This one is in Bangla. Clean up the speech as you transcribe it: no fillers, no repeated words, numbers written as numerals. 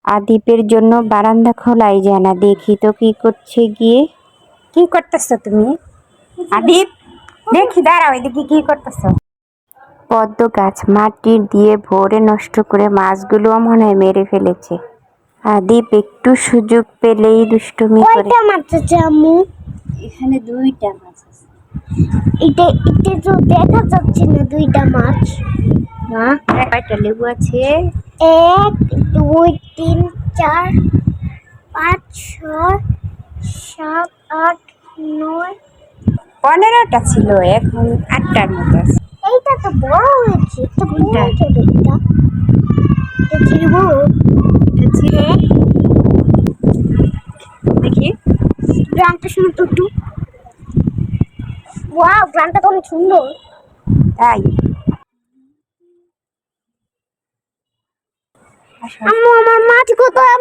আদিপের জন্য বারান্দা খোলাই যায় না। দেখি তো কি করছে গিয়ে। কি করতেছ তুমি আদিপ? দেখি দাঁড়াও, এদিকে কি করতেছ? পদ্ম গাছ মাটি দিয়ে ভরে নষ্ট করে মাছগুলোও মনে হয় মেরে ফেলেছে। আদিপ একটু সুযোগ পেলেই দুষ্টুমি করে। কয়টা মাছ আছে আম্মু? এখানে 2টা মাছ আছে। এটা তো দেখা যাচ্ছে না 2টা মাছ। না, কয়টা লেবু আছে? 1 2 3 4 5 6 7 8 9। 15টা ছিল, এখন 8টার মতো আছে। এইটা তো বড় হয়েছে, তো কোনটা? এটা ছিড়বো। হ্যাঁ, দেখি গ্রামটা শুনে তো একটু। ওয়াও, গ্রামটা তো অনেক সুন্দর। তাই আম্মু, আমার মাছ কোথায়